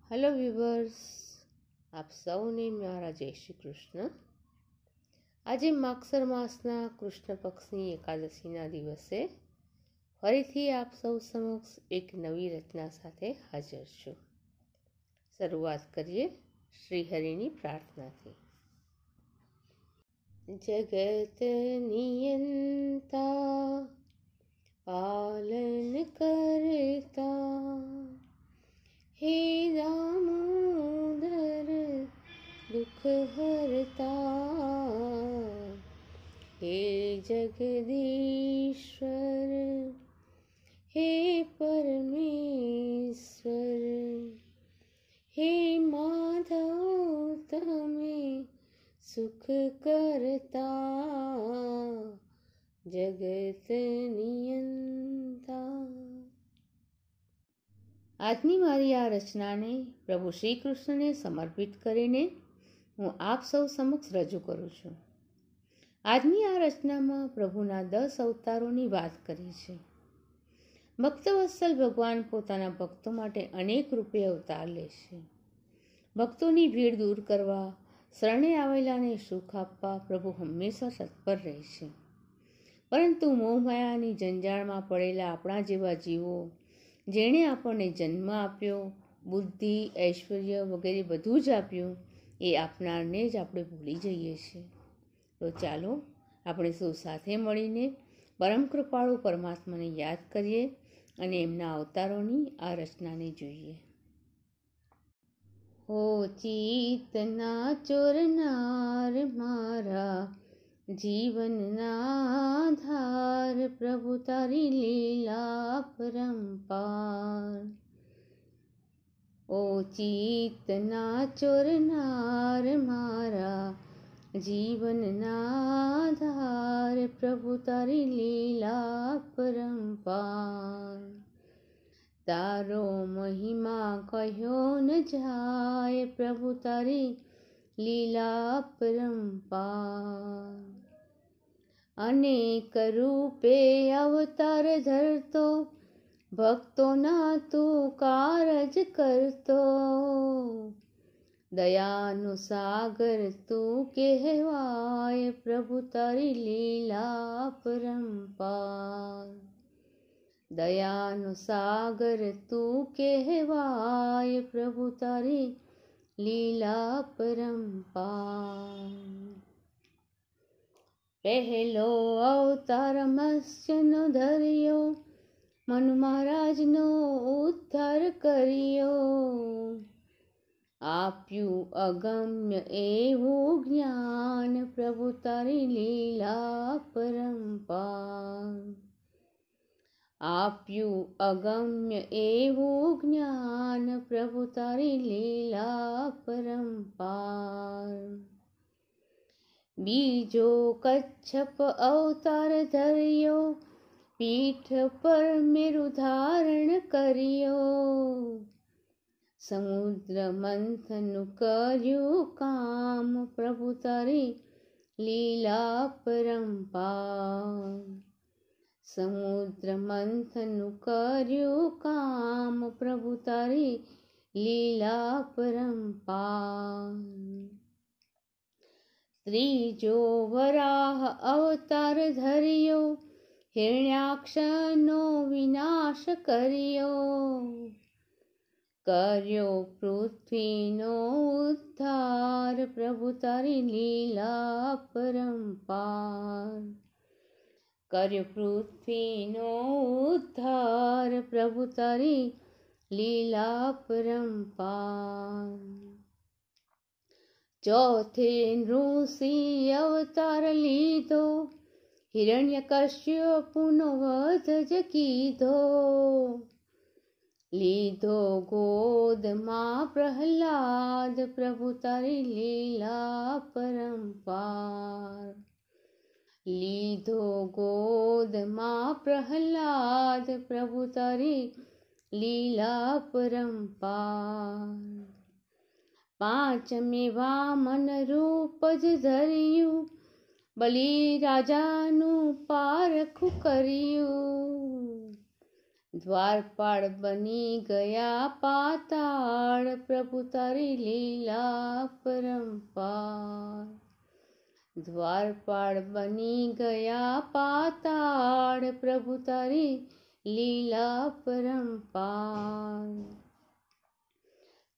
Hello વ્યુવર્સ, આપ સૌને મારા જય શ્રી કૃષ્ણ. આજે માગસર માસના કૃષ્ણ પક્ષની એકાદશીના દિવસે ફરીથી આપ સૌ સમક્ષ એક નવી રચના સાથે હાજર છું. શરૂઆત કરીએ શ્રીહરિની પ્રાર્થનાથી. જગત નિયંતા પાલન કરતા હે દામોદર દુઃખ હરતા હે જગદીશ્વર હે પરમેશ્વર હે માધવ તમે સુખ કરતા જગત નિયંતા. આજની મારી આ રચનાને પ્રભુ શ્રી કૃષ્ણને સમર્પિત કરીને હું આપ સૌ સમક્ષ રજૂ કરું છું. આજની આ રચનામાં પ્રભુના 10 અવતારોની વાત કરી છે. ભક્તવત્સલ ભગવાન પોતાના ભક્તો માટે અનેક રૂપે અવતાર લે છે. ભક્તોની ભીડ દૂર કરવા, શરણે આવેલાને સુખ આપવા પ્રભુ હંમેશા તત્પર રહે છે. પરંતુ મોહમાયાની જંજાળમાં પડેલા આપણા જેવા જીવો, જેણે આપણને જન્મ આપ્યો, બુદ્ધિ, ઐશ્વર્ય વગેરે બધું જ આપ્યું, એ આપનારને જ આપણે ભૂલી જઈએ છીએ. તો ચાલો આપણે સૌ સાથે મળીને પરમ કૃપાળુ પરમાત્માને યાદ કરીએ અને એમના અવતારોની આ રચનાને જોઈએ. હો ચિત્તના ચોરનાર મારા જીવનના આધાર, પ્રભુ તારી લીલા પરંપાર. ઓ ચિત્તના ચોરનાર મારા જીવનના આધાર, પ્રભુ તારી લીલા પરંપાર. તારો મહિમા કહ્યો ન જાય, પ્રભુ તારી લીલા પરંપાર. અનેક રૂપે અવતાર ધરતો, ભક્તોના તું કારજ કરતો, દયાનો સાગર તું કહેવાય, પ્રભુ તારી લીલા પરંપાર. દયાનો સાગર તું કહેવાય, પ્રભુ તારી લીલા પરંપાર. પહેલો અવતાર મત્સ્યનો ધર્યો, મનુ મહારાજનો ઉદ્ધાર કર્યો, આપ્યું અગમ્ય એવું જ્ઞાન, પ્રભુ તારી લીલા પરંપાર. આપ્યું અગમ્ય એવું જ્ઞાન, પ્રભુ તારી લીલા પરંપાર. બીજો કચ્છપ અવતાર ધર્યો, પીઠ પર મેરુ ધારણ કર્યો, સમુદ્ર મંથનનું કર્યું કામ, પ્રભુ તારી લીલા પરંપાર. સમુદ્ર મંથનનું કર્યું કામ, પ્રભુ તારી લીલા પરંપાર. ત્રીજો વરાહ અવતાર ધર્યો, હિરણ્યાક્ષનો વિનાશ કર્યો, કર્યો પૃથ્વીનો ઉદ્ધાર, પ્રભુ તારી લીલા પરંપાર. કર્યો પૃથ્વીનો ઉદ્ધાર, પ્રભુ તારી લીલા પરંપાર. ચોથે નૃસિંહ અવતાર લીધો, હિરણ્યકશ્યપુનો વધ જ કીધો, લીધો ગોદમાં પ્રહલાદ, પ્રભુ તારી લીલા પરંપાર. લીધો ગોદમાં પ્રહલાદ, પ્રભુ તારી લીલા પરંપાર. પાંચમે વામન રૂપ જ ધર્યું, બલિ રાજાનું પારખું કર્યું, દ્વારપાળ બની ગયા પાતાળ, પ્રભુ તારી લીલા પરંપાર. દ્વારપાળ બની ગયા પાતાળ, પ્રભુ તારી લીલા પરંપાર.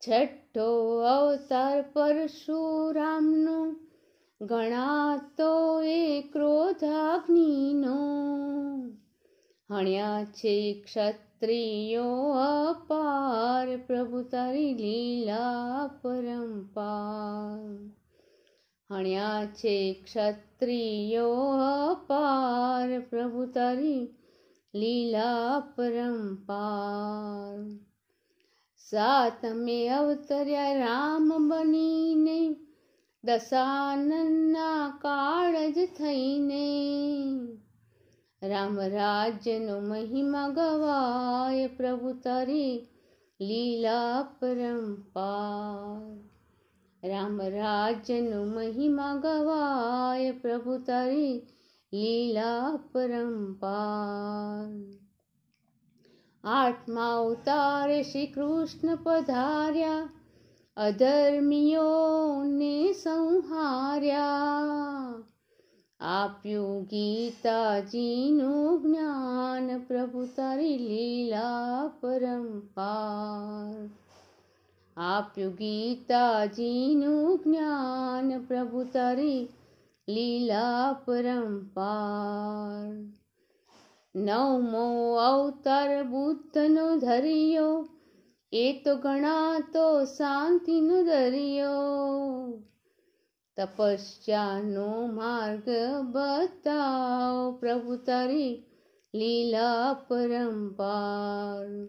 છઠ્ઠો અવતાર પરશુરામનો, ગણાતો એ ક્રોધાગ્નિનો. હણ્યા છે ક્ષત્રિયો અપાર, પ્રભુ તારી લીલા પરંપાર. હણ્યા છે ક્ષત્રિયો અપાર, પ્રભુ તારી લીલા પરંપાર. સાતમે અવતર્યા રામ બનીને, દશાનનના કાળજ થઈને. રામ રાજ્યનો મહિમા ગવાય, પ્રભુ તારી લીલા પરંપાર. રામ રાજ્યનો મહિમા ગવાય, પ્રભુ તારી લીલા પરંપાર. આઠમા અવતારે શ્રી કૃષ્ણ પધાર્યા, અધર્મીઓને સંહાર્યા. આપ્યું ગીતાજીનું જ્ઞાન, પ્રભુ તારી લીલા પરંપાર. આપ્યું ગીતાજીનું જ્ઞાન, પ્રભુ તારી લીલા પરંપાર. નવમો અવતાર બુદ્ધનો ધર્યો, એ તો ગણાતો શાંતિનો દરિયો. તપસ્યાનો માર્ગ બતાવો, પ્રભુ તારી લીલા પરંપાર.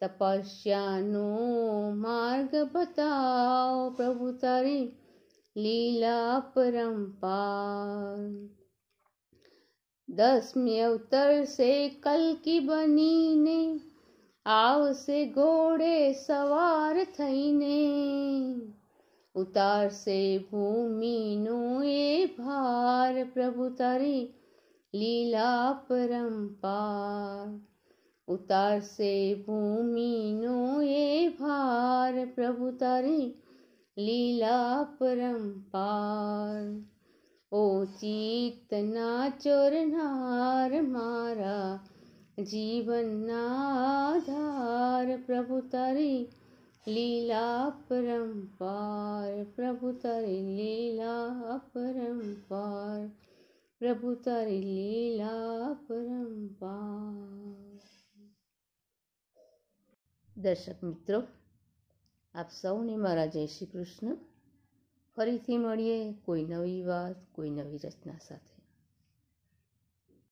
તપસ્યાનો માર્ગ બતાવો, પ્રભુ તારી લીલા પરંપાર. દસમી અવતરશે કલ્કી બનીને, આવશે ઘોડે સવાર થઈને. ઉતારશે ભૂમિનો એ ભાર, પ્રભુ તારી લીલા પરંપાર. ઉતારશે ભૂમિનો એ ભાર, પ્રભુ તારી લીલા પરંપાર. ઓ ચિત્તના ચોરનાર, મારા જીવનના આધાર, પ્રભુ તારી લીલા પરંપાર. પ્રભુ તારી લીલા પરંપાર. પ્રભુ તારી લીલા પરંપાર. દર્શક મિત્રો, આપ સૌને મારા જય શ્રી કૃષ્ણ. ફરીથી મળીએ કોઈ નવી વાત, કોઈ નવી રચના સાથે.